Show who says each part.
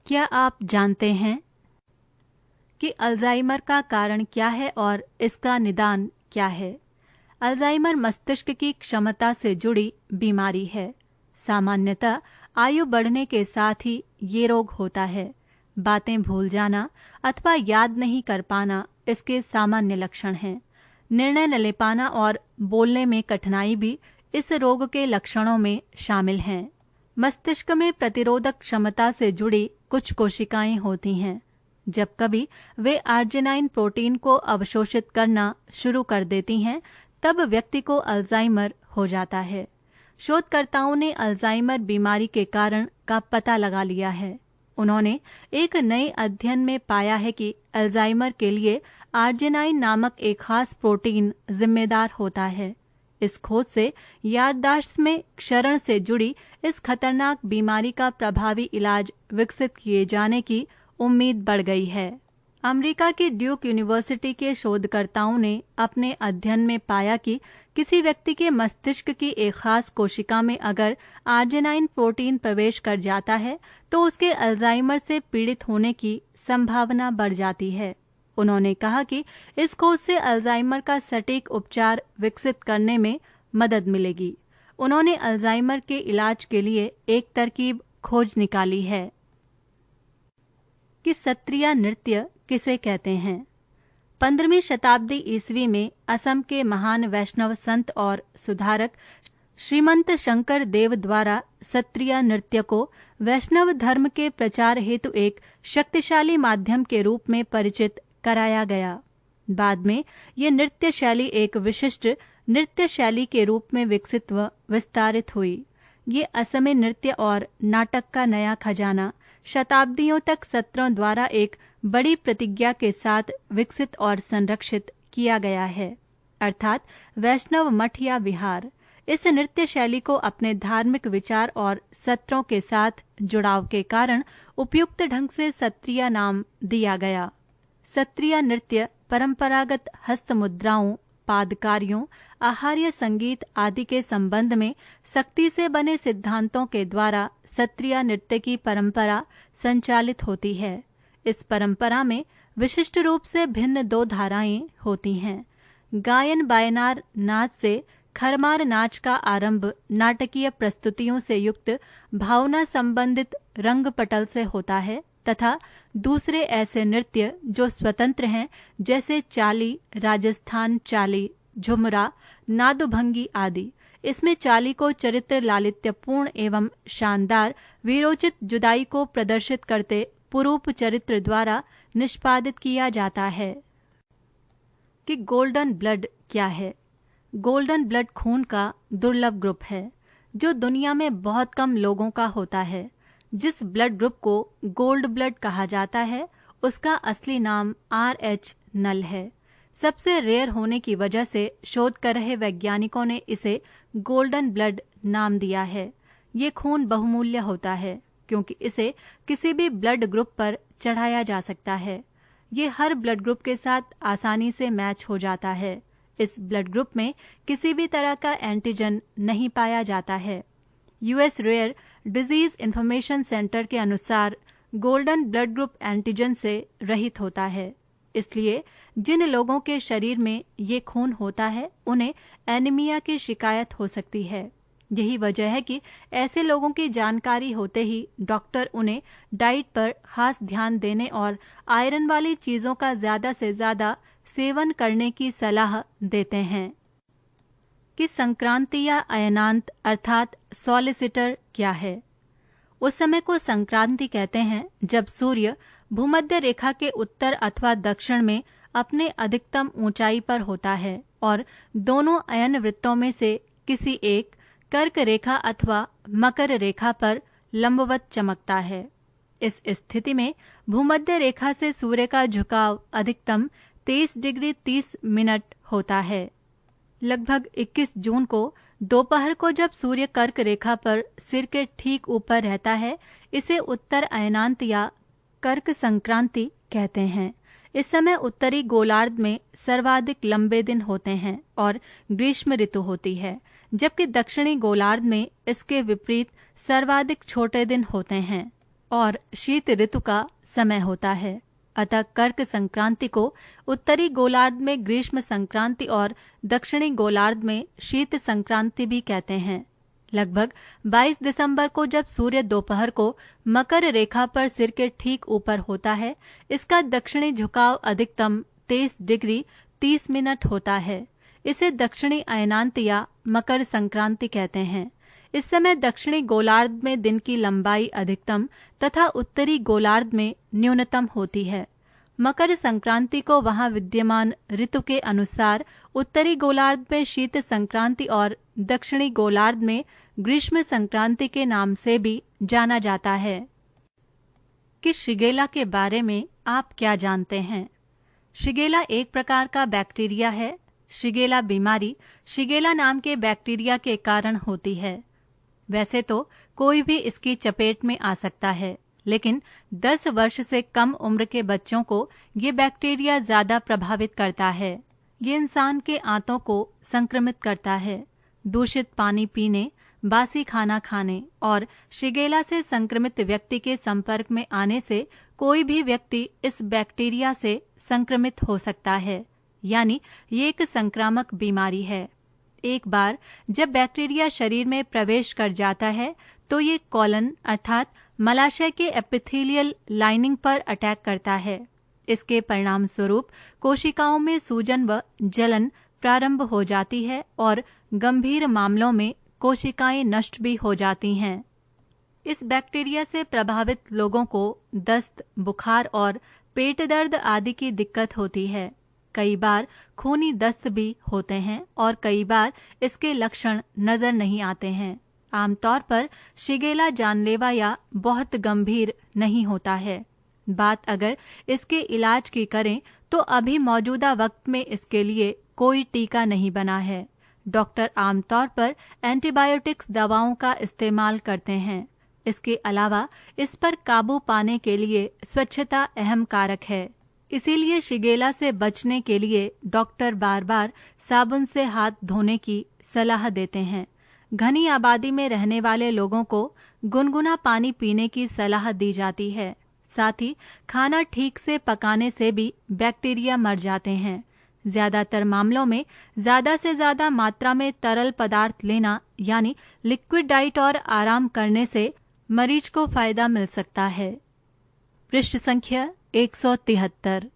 Speaker 1: क्या आप जानते हैं कि अल्जाइमर का कारण क्या है और इसका निदान क्या है? अल्जाइमर मस्तिष्क की क्षमता से जुड़ी बीमारी है। सामान्यतः आयु बढ़ने के साथ ही ये रोग होता है। बातें भूल जाना अथवा याद नहीं कर पाना इसके सामान्य लक्षण हैं। निर्णय न ले पाना और बोलने में कठिनाई भी इस रोग के लक्षणों में शामिल हैं। मस्तिष्क में प्रतिरोधक क्षमता से जुड़ी कुछ कोशिकाएं होती हैं। जब कभी वे आर्जिनाइन प्रोटीन को अवशोषित करना शुरू कर देती हैं, तब व्यक्ति को अल्जाइमर हो जाता है। शोधकर्ताओं ने अल्जाइमर बीमारी के कारण का पता लगा लिया है। उन्होंने एक नए अध्ययन में पाया है कि अल्जाइमर के लिए आर्जिनाइन नामक एक खास प्रोटीन जिम्मेदार होता है। इस खोज से याददाश्त में क्षरण से जुड़ी इस खतरनाक बीमारी का प्रभावी इलाज विकसित किए जाने की उम्मीद बढ़ गई है। अमेरिका की ड्यूक यूनिवर्सिटी के शोधकर्ताओं ने अपने अध्ययन में पाया कि किसी व्यक्ति के मस्तिष्क की एक खास कोशिका में अगर आर्जिनाइन प्रोटीन प्रवेश कर जाता है तो उसके अल्जाइमर से पीड़ित होने की संभावना बढ़ जाती है। उन्होंने कहा कि इस खोज से अल्जाइमर का सटीक उपचार विकसित करने में मदद मिलेगी। उन्होंने अल्जाइमर के इलाज के लिए एक तरकीब खोज निकाली है कि सत्रिया नृत्य किसे कहते हैं। 15वीं शताब्दी ईस्वी में असम के महान वैष्णव संत और सुधारक श्रीमंत शंकर देव द्वारा सत्रिया नृत्य को वैष्णव धर्म के प्रचार हेतु एक शक्तिशाली माध्यम के रूप में परिचित कराया गया। बाद में ये नृत्य शैली एक विशिष्ट नृत्य शैली के रूप में विकसित व विस्तारित हुई। ये असमी नृत्य और नाटक का नया खजाना शताब्दियों तक सत्रों द्वारा एक बड़ी प्रतिज्ञा के साथ विकसित और संरक्षित किया गया है, अर्थात वैष्णव मठ या विहार। इस नृत्य शैली को अपने धार्मिक विचार और सत्रों के साथ जुड़ाव के कारण उपयुक्त ढंग से सत्रिया नाम दिया गया। सत्रिया नृत्य परंपरागत हस्त मुद्राओं, पादकार्यों, आहार्य संगीत आदि के संबंध में सख्ती से बने सिद्धांतों के द्वारा सत्रिया नृत्य की परंपरा संचालित होती है। इस परंपरा में विशिष्ट रूप से भिन्न दो धाराएं होती हैं। गायन बायनार नाच से खरमार नाच का आरंभ नाटकीय प्रस्तुतियों से युक्त भावना संबंधित रंगपटल से होता है तथा दूसरे ऐसे नृत्य जो स्वतंत्र हैं, जैसे चाली, राजस्थान चाली, झुमरा, नादुभंगी आदि। इसमें चाली को चरित्र लालित्यपूर्ण एवं शानदार वीरोचित जुदाई को प्रदर्शित करते पुरूप चरित्र द्वारा निष्पादित किया जाता है। कि गोल्डन ब्लड क्या है? गोल्डन ब्लड खून का दुर्लभ ग्रुप है जो दुनिया में बहुत कम लोगों का होता है। जिस ब्लड ग्रुप को गोल्ड ब्लड कहा जाता है उसका असली नाम RH नल है। सबसे रेयर होने की वजह से शोध कर रहे वैज्ञानिकों ने इसे गोल्डन ब्लड नाम दिया है। ये खून बहुमूल्य होता है क्योंकि इसे किसी भी ब्लड ग्रुप पर चढ़ाया जा सकता है। ये हर ब्लड ग्रुप के साथ आसानी से मैच हो जाता है। इस ब्लड ग्रुप में किसी भी तरह का एंटीजन नहीं पाया जाता है। US rare disease information centre के अनुसार गोल्डन ब्लड ग्रुप एंटीजन से रहित होता है। इसलिए जिन लोगों के शरीर में ये खून होता है उन्हें एनीमिया की शिकायत हो सकती है। यही वजह है कि ऐसे लोगों की जानकारी होते ही डॉक्टर उन्हें डाइट पर खास ध्यान देने और आयरन वाली चीजों का ज्यादा से ज्यादा सेवन करने की सलाह देते हैं। कि संक्रांति या अयनांत अर्थात सॉलिसिटर क्या है? उस समय को संक्रांति कहते हैं जब सूर्य भूमध्य रेखा के उत्तर अथवा दक्षिण में अपने अधिकतम ऊंचाई पर होता है और दोनों अयन वृत्तों में से किसी एक कर्क रेखा अथवा मकर रेखा पर लंबवत चमकता है। इस स्थिति में भूमध्य रेखा से सूर्य का झुकाव अधिकतम 23 डिग्री 30 मिनट होता है। लगभग 21 जून को दोपहर को जब सूर्य कर्क रेखा पर सिर के ठीक ऊपर रहता है, इसे उत्तर अयनांत या कर्क संक्रांति कहते हैं। इस समय उत्तरी गोलार्ध में सर्वाधिक लंबे दिन होते हैं और ग्रीष्म ऋतु होती है, जबकि दक्षिणी गोलार्ध में इसके विपरीत सर्वाधिक छोटे दिन होते हैं। और शीत ऋतु का समय होता है। अतः कर्क संक्रांति को उत्तरी गोलार्ध में ग्रीष्म संक्रांति और दक्षिणी गोलार्ध में शीत संक्रांति भी कहते हैं। लगभग 22 दिसंबर को जब सूर्य दोपहर को मकर रेखा पर सिर के ठीक ऊपर होता है, इसका दक्षिणी झुकाव अधिकतम 23 डिग्री 30 मिनट होता है। इसे दक्षिणी अयनांत या मकर संक्रांति कहते हैं। इस समय दक्षिणी गोलार्ध में दिन की लंबाई अधिकतम तथा उत्तरी गोलार्ध में न्यूनतम होती है। मकर संक्रांति को वहां विद्यमान ऋतु के अनुसार उत्तरी गोलार्ध में शीत संक्रांति और दक्षिणी गोलार्ध में ग्रीष्म संक्रांति के नाम से भी जाना जाता है। कि शिगेला के बारे में आप क्या जानते हैं? शिगेला एक प्रकार का बैक्टीरिया है। शिगेला बीमारी शिगेला नाम के बैक्टीरिया के कारण होती है। वैसे तो कोई भी इसकी चपेट में आ सकता है, लेकिन 10 वर्ष से कम उम्र के बच्चों को ये बैक्टीरिया ज्यादा प्रभावित करता है। ये इंसान के आंतों को संक्रमित करता है। दूषित पानी पीने, बासी खाना खाने और शिगेला से संक्रमित व्यक्ति के संपर्क में आने से कोई भी व्यक्ति इस बैक्टीरिया से संक्रमित हो सकता है। यानी ये एक संक्रामक बीमारी है। एक बार जब बैक्टीरिया शरीर में प्रवेश कर जाता है तो ये कॉलन अर्थात मलाशय के एपिथेलियल लाइनिंग पर अटैक करता है। इसके परिणाम स्वरूप कोशिकाओं में सूजन व जलन प्रारंभ हो जाती है और गंभीर मामलों में कोशिकाएं नष्ट भी हो जाती हैं। इस बैक्टीरिया से प्रभावित लोगों को दस्त, बुखार और पेट दर्द आदि की दिक्कत होती है। कई बार खूनी दस्त भी होते हैं और कई बार इसके लक्षण नजर नहीं आते हैं। आमतौर पर शिगेला जानलेवा या बहुत गंभीर नहीं होता है। बात अगर इसके इलाज की करें तो अभी मौजूदा वक्त में इसके लिए कोई टीका नहीं बना है। डॉक्टर आमतौर पर एंटीबायोटिक्स दवाओं का इस्तेमाल करते हैं। इसके अलावा इस पर काबू पाने के लिए स्वच्छता अहम कारक है। इसीलिए शिगेला से बचने के लिए डॉक्टर बार बार साबुन से हाथ धोने की सलाह देते हैं। घनी आबादी में रहने वाले लोगों को गुनगुना पानी पीने की सलाह दी जाती है। साथ ही खाना ठीक से पकाने से भी बैक्टीरिया मर जाते हैं। ज्यादातर मामलों में ज्यादा से ज्यादा मात्रा में तरल पदार्थ लेना यानी लिक्विड डाइट और आराम करने से मरीज को फायदा मिल सकता है। पृष्ठ संख्या 173।